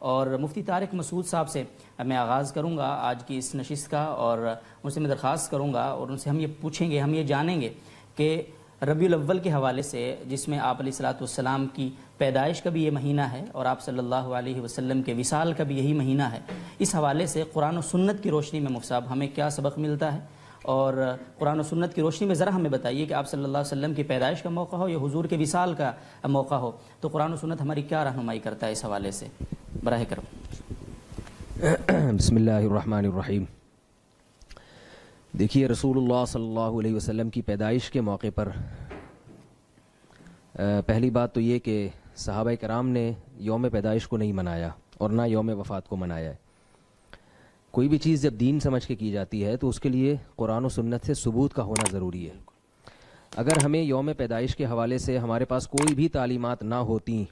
اور مفتی طارق مسعود صاحب سے میں آغاز کروں گا آج کی اس نشست کا، اور ان سے میں درخواست کروں گا اور ان سے ہم یہ پوچھیں گے، ہم یہ جانیں گے کہ ربیع الاول کے حوالے سے، جس میں آپ علیہ الصلاۃ والسلام کی پیدائش کا بھی یہ مہینہ ہے اور آپ صلی اللہ علیہ وسلم کے وصال کا بھی یہی مہینہ ہے، اس حوالے سے قرآن و سنت کی روشنی میں مفتی صاحب ہمیں کیا سبق ملتا ہے؟ اور قرآن و سنت کی روشنی میں ذرا ہمیں بتائیے کہ آپ صلی اللہ علیہ وسلم کی پیدائش کا موقع ہو یا حضور کے وصال کا موقع ہو تو قرآن و سنت ہماری کیا رہنمائی کرتا ہے اس حوالے سے، براہ کرم۔ بسم اللہ الرحمن الرحیم۔ دیکھیے، رسول اللہ صلی اللہ علیہ وسلم کی پیدائش کے موقع پر پہلی بات تو یہ کہ صحابہ کرام نے یوم پیدائش کو نہیں منایا اور نہ یوم وفات کو منایا ہے۔ کوئی بھی چیز جب دین سمجھ کے کی جاتی ہے تو اس کے لیے قرآن و سنت سے ثبوت کا ہونا ضروری ہے۔ اگر ہمیں یوم پیدائش کے حوالے سے ہمارے پاس کوئی بھی تعلیمات نہ ہوتی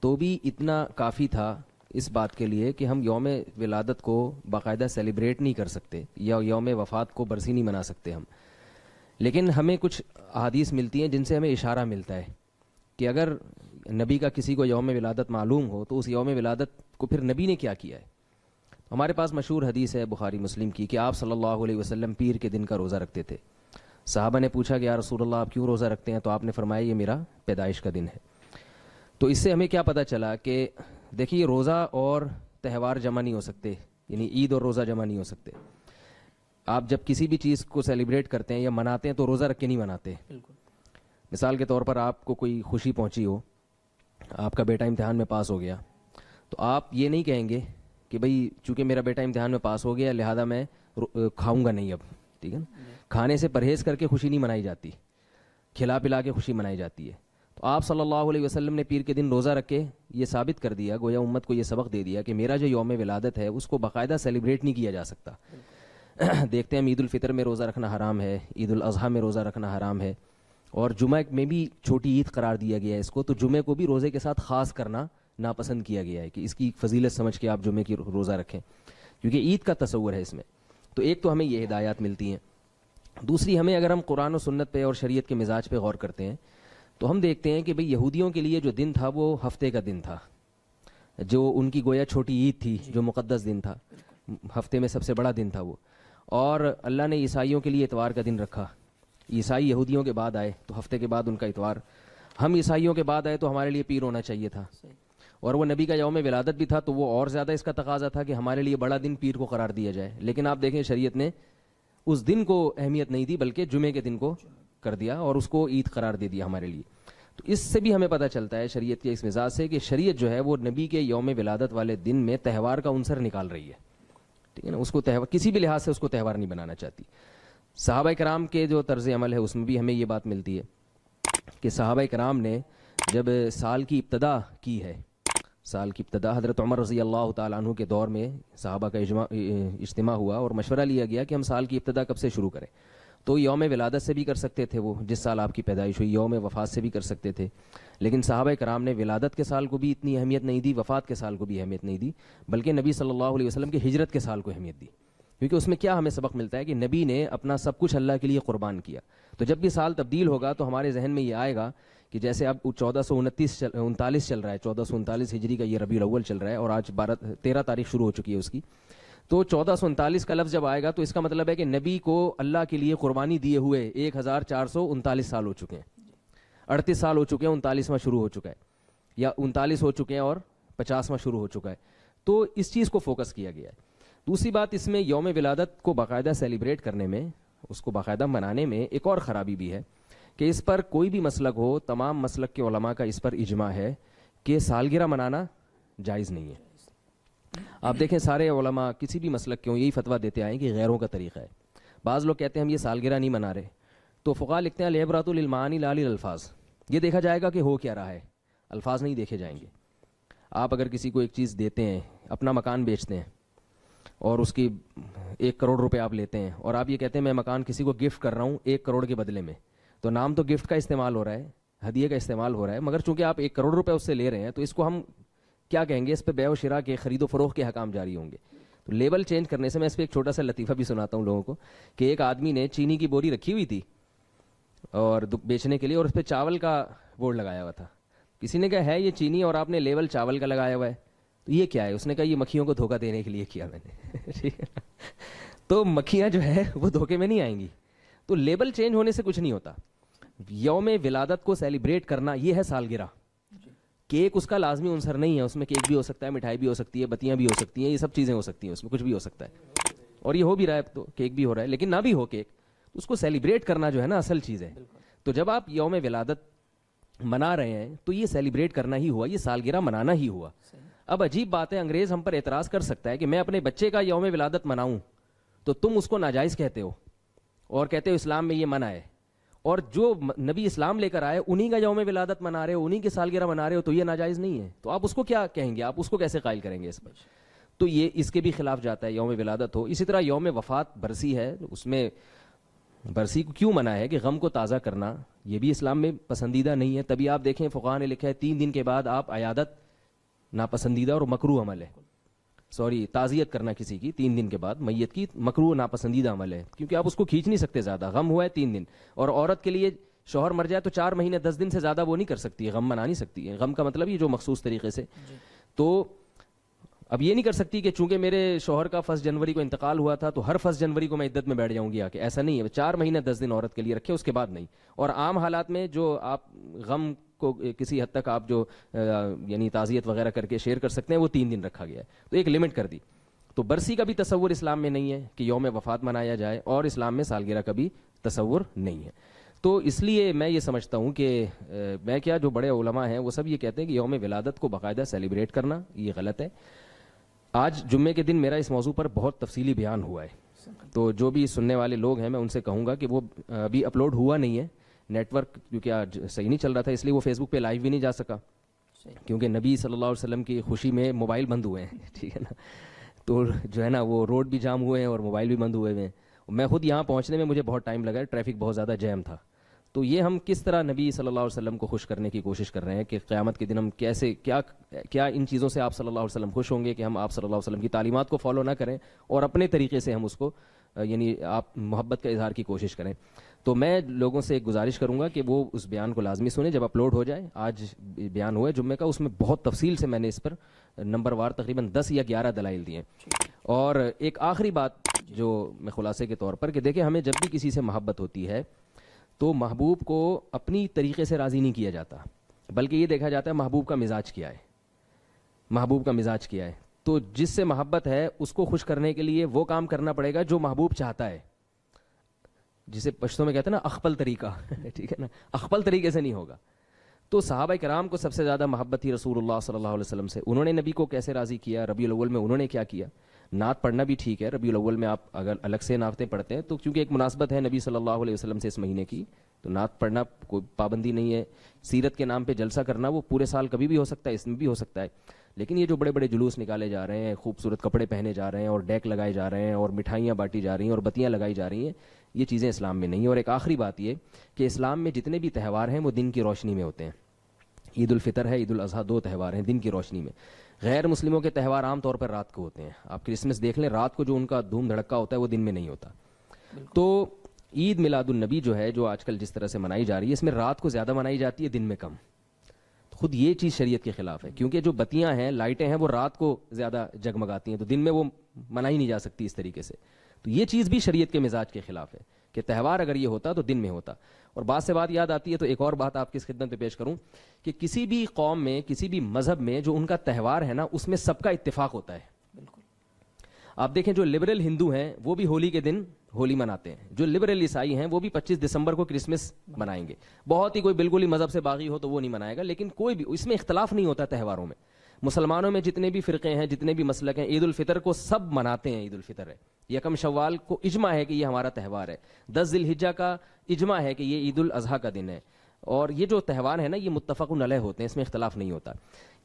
تو بھی اتنا کافی تھا اس بات کے لیے کہ ہم یوم ولادت کو باقاعدہ سیلیبریٹ نہیں کر سکتے یا یوم وفات کو برسی نہیں منا سکتے ہم۔ لیکن ہمیں کچھ احادیث ملتی ہیں جن سے ہمیں اشارہ ملتا ہے کہ اگر نبی کا کسی کو یوم ولادت معلوم ہو تو اس یوم ولادت کو پھر نبی نے کیا کیا ہے۔ ہمارے پاس مشہور حدیث ہے بخاری مسلم کی کہ آپ صلی اللہ علیہ وسلم پیر کے دن کا روزہ رکھتے تھے۔ صحابہ نے پوچھا کہ یا رسول اللہ آپ کیوں روزہ رکھتے ہیں؟ تو آپ نے فرمایا یہ میرا پیدائش کا دن ہے۔ تو اس سے ہمیں کیا پتہ چلا کہ دیکھیے، روزہ اور تہوار جمع نہیں ہو سکتے، یعنی عید اور روزہ جمع نہیں ہو سکتے۔ آپ جب کسی بھی چیز کو سیلیبریٹ کرتے ہیں یا مناتے ہیں تو روزہ رکھ کے نہیں مناتے۔ مثال کے طور پر آپ کو کوئی خوشی پہنچی ہو، آپ کا بیٹا امتحان میں پاس ہو گیا، تو آپ یہ نہیں کہیں گے کہ بھئی چونکہ میرا بیٹا امتحان میں پاس ہو گیا لہذا میں کھاؤں گا نہیں اب، ٹھیک ہے نا۔ کھانے سے پرہیز کر کے خوشی نہیں منائی جاتی، کھلا پلا کے خوشی منائی جاتی ہے۔ تو آپ صلی اللہ علیہ وسلم نے پیر کے دن روزہ رکھ کے یہ ثابت کر دیا، گویا امت کو یہ سبق دے دیا کہ میرا جو یوم ولادت ہے اس کو باقاعدہ سیلیبریٹ نہیں کیا جا سکتا۔ دیکھتے ہیں عید الفطر میں روزہ رکھنا حرام ہے، عید الاضحیٰ میں روزہ رکھنا حرام ہے، اور جمعہ میں بھی چھوٹی عید قرار دیا گیا ہے اس کو، تو جمعے کو بھی روزے کے ساتھ خاص کرنا ناپسند کیا گیا ہے کہ اس کی فضیلت سمجھ کے آپ جمعے کی روزہ رکھیں، کیونکہ عید کا تصور ہے اس میں۔ تو ایک تو ہمیں یہ ہدایات ملتی ہیں، دوسری ہمیں اگر ہم قرآن و سنت پہ اور شریعت کے مزاج پہ غور کرتے ہیں تو ہم دیکھتے ہیں کہ بھئی یہودیوں کے لیے جو دن تھا وہ ہفتے کا دن تھا، جو ان کی گویا چھوٹی عید تھی، جو مقدس دن تھا، ہفتے میں سب سے بڑا دن تھا وہ۔ اور اللہ نے عیسائیوں کے لیے اتوار کا دن رکھا، عیسائی یہودیوں کے بعد آئے تو ہفتے کے بعد ان کا اتوار، ہم عیسائیوں کے بعد آئے تو ہمارے لیے پیر ہونا چاہیے تھا، اور وہ نبی کا یوم ولادت بھی تھا تو وہ اور زیادہ اس کا تقاضا تھا کہ ہمارے لیے بڑا دن پیر کو قرار دیا جائے۔ لیکن آپ دیکھیں شریعت نے اس دن کو اہمیت نہیں دی بلکہ جمعے کے دن کو کر دیا اور اس کو عید قرار دے دیا ہمارے لیے۔ تو اس سے بھی ہمیں پتہ چلتا ہے شریعت کے اس مزاج سے کہ شریعت جو ہے وہ نبی کے یوم ولادت والے دن میں تہوار کا عنصر نکال رہی ہے، ٹھیک ہے نا، اس کو تہوار کسی بھی لحاظ سے اس کو تہوار نہیں بنانا چاہتی۔ صحابہ کرام کے جو طرز عمل ہے اس میں بھی ہمیں یہ بات ملتی ہے کہ صحابہ کرام نے جب سال کی ابتدا کی ہے، سال کی ابتدا حضرت عمر رضی اللہ تعالیٰ عنہ کے دور میں صحابہ کا اجتماع ہوا اور مشورہ لیا گیا کہ ہم سال کی ابتدا کب سے شروع کریں۔ تو یوم ولادت سے بھی کر سکتے تھے، وہ جس سال آپ کی پیدائش ہوئی، یوم وفات سے بھی کر سکتے تھے، لیکن صحابہ کرام نے ولادت کے سال کو بھی اتنی اہمیت نہیں دی، وفات کے سال کو بھی اہمیت نہیں دی، بلکہ نبی صلی اللہ علیہ وسلم کی ہجرت کے سال کو اہمیت دی، کیونکہ اس میں کیا ہمیں سبق ملتا ہے کہ نبی نے اپنا سب کچھ اللہ کے لیے قربان کیا۔ تو جب بھی سال تبدیل ہوگا تو ہمارے ذہن میں یہ آئے گا کہ جیسے اب 1439 چل رہا ہے، 1439 ہجری کا یہ ربیع الاول چل رہا ہے اور آج 13 تاریخ شروع ہو چکی ہے اس کی، تو 1439 کا لفظ جب آئے گا تو اس کا مطلب ہے کہ نبی کو اللہ کے لیے قربانی دیے ہوئے 1439 سال ہو چکے ہیں، 38 سال ہو چکے ہیں، 39واں شروع ہو چکا ہے، یا 39 ہو چکے ہیں اور 50واں شروع ہو چکا ہے۔ تو اس چیز کو فوکس کیا گیا ہے۔ دوسری بات، اس میں یوم ولادت کو باقاعدہ سیلیبریٹ کرنے میں، اس کو باقاعدہ منانے میں ایک اور خرابی بھی ہے کہ اس پر کوئی بھی مسلک ہو، تمام مسلک کے علماء کا اس پر اجماع ہے کہ سالگرہ منانا جائز نہیں ہے۔ آپ دیکھیں سارے علماء کسی بھی مسلک کے ہوں یہی فتویٰ دیتے آئے کہ غیروں کا طریقہ ہے۔ بعض لوگ کہتے ہیں ہم یہ سالگرہ نہیں منا رہے، تو فقہاء لکھتے ہیں العبرۃ للمعانی لا للالفاظ، یہ دیکھا جائے گا کہ ہو کیا رہا ہے، الفاظ نہیں دیکھے جائیں گے۔ آپ اگر کسی کو ایک چیز دیتے ہیں، اپنا مکان بیچتے ہیں اور اس کی 1 کروڑ روپے آپ لیتے ہیں اور آپ یہ کہتے ہیں میں مکان کسی کو گفٹ کر رہا ہوں 1 کروڑ کے بدلے میں، تو نام تو گفٹ کا استعمال ہو رہا ہے، ہدیے کا استعمال ہو رہا ہے، مگر چونکہ آپ 1 کروڑ روپے اس سے لے رہے ہیں تو اس کو ہم کیا کہیں گے، اس پہ بیع و شراء کے، خرید و فروخت کے حکام جاری ہوں گے۔ تو لیبل چینج کرنے سے، میں اس پہ ایک چھوٹا سا لطیفہ بھی سناتا ہوں لوگوں کو کہ ایک آدمی نے چینی کی بوری رکھی ہوئی تھی اور بیچنے کے لیے، اور اس پہ چاول کا بورڈ لگایا ہوا تھا۔ کسی نے کہا ہے یہ چینی اور آپ نے لیبل چاول کا لگایا ہوا ہے، تو یہ کیا ہے؟ اس نے کہا یہ مکھیوں کو دھوکہ دینے کے لیے کیا میں نے. ٹھیک ہے. تو مکھیاں جو ہے وہ دھوکے میں نہیں آئیں گی. تو لیبل چینج ہونے سے کچھ نہیں ہوتا. یوم ولادت کو سیلیبریٹ کرنا یہ ہے سالگرہ. کیک اس کا لازمی عنصر نہیں ہے. اس میں کیک بھی ہو سکتا ہے, مٹھائی بھی ہو سکتی ہے, بتیاں بھی ہو سکتی ہیں, یہ سب چیزیں ہو سکتی ہیں, اس میں کچھ بھی ہو سکتا ہے. اور یہ ہو بھی رہا ہے تو کیک بھی ہو رہا ہے, لیکن نہ بھی ہو کیک, اس کو سیلیبریٹ کرنا جو ہے نا اصل چیز ہے. تو جب آپ یوم ولادت منا رہے ہیں تو یہ سیلیبریٹ کرنا ہی ہوا, یہ سالگرہ منانا ہی ہوا. اب عجیب بات ہے, انگریز ہم پر اعتراض کر سکتا ہے کہ میں اپنے بچے کا یوم ولادت مناؤں تو تم اس کو ناجائز کہتے ہو اور کہتے ہو اسلام میں یہ منع ہے, اور جو نبی اسلام لے کر آئے انہی کا یوم ولادت منا رہے ہو, انہی کی سالگرہ منا رہے ہو, تو یہ ناجائز نہیں ہے. تو آپ اس کو کیا کہیں گے, آپ اس کو کیسے قائل کریں گے اس پر؟ تو یہ اس کے بھی خلاف جاتا ہے یوم ولادت ہو. اسی طرح یوم وفات برسی ہے, اس میں برسی کو کیوں منع ہے کہ غم کو تازہ کرنا, یہ بھی اسلام میں پسندیدہ نہیں ہے. تبھی آپ دیکھیں فقہاء نے لکھا ہے 3 دن کے بعد آپ عیادت ناپسندیدہ اور مکروہ عمل ہے. تعزیت کرنا کسی کی 3 دن کے بعد میت کی مکروہ ناپسندیدہ عمل ہے, کیونکہ آپ اس کو کھینچ نہیں سکتے زیادہ. غم ہوا ہے 3 دن, اور عورت کے لیے شوہر مر جائے تو 4 مہینے 10 دن سے زیادہ وہ نہیں کر سکتی, غم منا نہیں سکتی ہے. غم کا مطلب یہ جو مخصوص طریقے سے. تو اب یہ نہیں کر سکتی کہ چونکہ میرے شوہر کا 1 جنوری کو انتقال ہوا تھا تو ہر 1 جنوری کو میں عدت میں بیٹھ جاؤں گی آ کے, ایسا نہیں ہے. 4 مہینے 10 دن عورت کے لیے رکھے, اس کے بعد نہیں. اور عام حالات میں جو آپ غم کو کسی حد تک آپ جو یعنی تعزیت وغیرہ کر کے شیئر کر سکتے ہیں وہ 3 دن رکھا گیا ہے, تو ایک لمٹ کر دی. تو برسی کا بھی تصور اسلام میں نہیں ہے کہ یوم وفات منایا جائے, اور اسلام میں سالگرہ کا بھی تصور نہیں ہے. تو اس لیے میں یہ سمجھتا ہوں کہ میں کیا جو بڑے علماء ہیں وہ سب یہ کہتے ہیں کہ یوم ولادت کو باقاعدہ سیلیبریٹ کرنا یہ غلط ہے. آج جمعے کے دن میرا اس موضوع پر بہت تفصیلی بیان ہوا ہے, تو جو بھی سننے والے لوگ ہیں میں ان سے کہوں گا کہ وہ ابھی اپلوڈ ہوا نہیں ہے, نیٹ ورک کیونکہ آج صحیح نہیں چل رہا تھا, اس لیے وہ فیس بک پہ لائیو بھی نہیں جا سکا, کیونکہ نبی صلی اللہ علیہ وسلم کی خوشی میں موبائل بند ہوئے ہیں. ٹھیک ہے نا, تو جو ہے نا وہ روڈ بھی جام ہوئے ہیں اور موبائل بھی بند ہوئے ہیں. میں خود یہاں پہنچنے میں مجھے بہت ٹائم لگا, ٹریفک بہت زیادہ جیم تھا. تو یہ ہم کس طرح نبی صلی اللہ علیہ وسلم کو خوش کرنے کی کوشش کر رہے ہیں کہ قیامت کے دن ہم کیسے کیا ان چیزوں سے آپ صلی اللہ علیہ وسلم خوش ہوں گے کہ ہم آپ صلی اللہ علیہ وسلم کی تعلیمات کو فالو نہ کریں اور اپنے طریقے سے ہم اس کو یعنی آپ محبت کا اظہار کی کوشش کریں. تو میں لوگوں سے ایک گزارش کروں گا کہ وہ اس بیان کو لازمی سنیں جب اپلوڈ ہو جائے. آج بیان ہوا ہے جمعے کا, اس میں بہت تفصیل سے میں نے اس پر نمبر وار تقریباً 10 یا 11 دلائل دیے. اور ایک آخری بات جو میں خلاصے کے طور پر کہ دیکھیں ہمیں جب بھی کسی سے محبت ہوتی ہے تو محبوب کو اپنی طریقے سے راضی نہیں کیا جاتا, بلکہ یہ دیکھا جاتا ہے محبوب کا مزاج کیا ہے, محبوب کا مزاج کیا ہے. تو جس سے محبت ہے اس کو خوش کرنے کے لیے وہ کام کرنا پڑے گا جو محبوب چاہتا ہے, جسے پشتوں میں کہتے ہیں نا اخپل طریقہ. ٹھیک ہے نا, اخپل طریقے سے نہیں ہوگا. تو صحابہ کرام کو سب سے زیادہ محبت تھی رسول اللہ صلی اللہ علیہ وسلم سے. انہوں نے نبی کو کیسے راضی کیا, ربیع الاول میں انہوں نے کیا کیا. نعت پڑھنا بھی ٹھیک ہے, ربیع الاول میں آپ اگر الگ سے نعتیں پڑھتے ہیں تو کیونکہ ایک مناسبت ہے نبی صلی اللہ علیہ وسلم سے اس مہینے کی, تو نعت پڑھنا کوئی پابندی نہیں ہے. سیرت کے نام پہ جلسہ کرنا وہ پورے سال کبھی بھی ہو سکتا ہے, اس میں بھی ہو سکتا ہے. لیکن یہ جو بڑے بڑے جلوس نکالے جا رہے ہیں, خوبصورت کپڑے پہنے جا رہے ہیں اور ڈیک لگائے جا رہے ہیں اور مٹھائیاں بانٹی جا رہی ہیں اور بتیاں لگائی جا رہی ہیں, یہ چیزیں اسلام میں نہیں ہیں. اور ایک آخری بات یہ کہ اسلام میں جتنے بھی تہوار ہیں وہ دن کی روشنی میں ہوتے ہیں. عید الفطر ہے, عید الاضحیٰ, 2 تہوار ہیں دن کی روشنی میں. غیر مسلموں کے تہوار عام طور پر رات کو ہوتے ہیں. آپ کرسمس دیکھ لیں, رات کو جو ان کا دھوم دھڑکا ہوتا ہے وہ دن میں نہیں ہوتا. تو عید میلاد النبی جو ہے جو آج کل جس طرح سے منائی جا رہی ہے, اس میں رات کو زیادہ منائی جاتی ہے, دن میں کم. خود یہ چیز شریعت کے خلاف ہے, کیونکہ جو بتیاں ہیں, لائٹیں ہیں, وہ رات کو زیادہ جگمگاتی ہیں, تو دن میں وہ منائی نہیں جا سکتی اس طریقے سے. تو یہ چیز بھی شریعت کے مزاج کے خلاف ہے کہ تہوار اگر یہ ہوتا تو دن میں ہوتا. اور بات سے بات یاد آتی ہے تو ایک اور بات آپ کی خدمت میں پیش کروں کہ کسی بھی قوم میں, کسی بھی مذہب میں جو ان کا تہوار ہے نا, اس میں سب کا اتفاق ہوتا ہے. آپ دیکھیں جو لبرل ہندو ہیں وہ بھی ہولی کے دن ہولی مناتے ہیں, جو لبرل عیسائی ہیں وہ بھی 25 دسمبر کو کرسمس منائیں گے. بہت ہی کوئی بالکل ہی مذہب سے باغی ہو تو وہ نہیں منائے گا, لیکن کوئی بھی اس میں اختلاف نہیں ہوتا تہواروں میں. مسلمانوں میں جتنے بھی فرقے ہیں, جتنے بھی مسلک ہیں, عید الفطر کو سب مناتے ہیں. عید الفطر ہے, یکم شوال کو اجماع ہے کہ یہ ہمارا تہوار ہے. 10 ذی الحجہ کا اجماع ہے کہ یہ عید الاضحیٰ کا دن ہے. اور یہ جو تہوار ہے نا یہ متفق علیہ ہوتے ہیں, اس میں اختلاف نہیں ہوتا.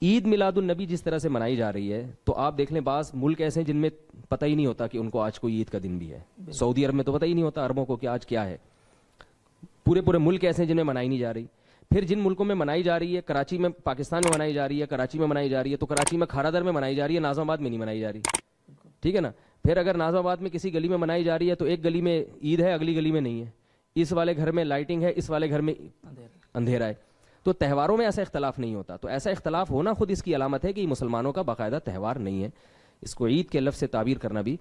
عید میلاد النبی جس طرح سے منائی جا رہی ہے, تو آپ دیکھ لیں بعض ملک ایسے ہیں جن میں پتہ ہی نہیں ہوتا کہ ان کو آج کوئی عید کا دن بھی ہے. سعودی عرب میں تو پتہ ہی نہیں ہوتا عربوں کو کہ آج کیا ہے. پورے ملک ایسے ہیں جن میں منائی نہیں جا رہی. پھر جن ملکوں میں منائی جا رہی ہے, کراچی میں, پاکستان میں منائی جا رہی ہے, کراچی میں منائی جا رہی ہے, تو کراچی میں کھارا در میں منائی جا رہی ہے, ناظم آباد میں نہیں منائی جا رہی. ٹھیک ہے نا. پھر اگر ناظم آباد میں کسی گلی میں منائی جا رہی ہے تو ایک گلی میں عید ہے, اگلی گلی میں نہیں ہے. اس والے گھر میں لائٹنگ ہے, اس والے گھر میں اندھیرا ہے. تو تہواروں میں ایسا اختلاف نہیں ہوتا. تو ایسا اختلاف ہونا خود اس کی علامت ہے کہ یہ مسلمانوں کا باقاعدہ تہوار نہیں ہے. اس کو عید کے لفظ سے تعبیر کرنا بھی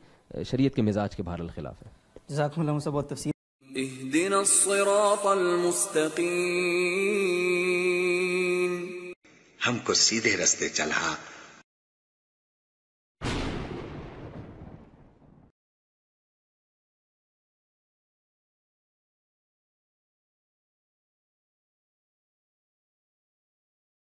شریعت کے مزاج کے بہرحال خلاف ہے. جزاکم اللہ صاحب بہت تفصیل. اهدنا الصراط المستقیم، ہم کو سیدھے رستے چلا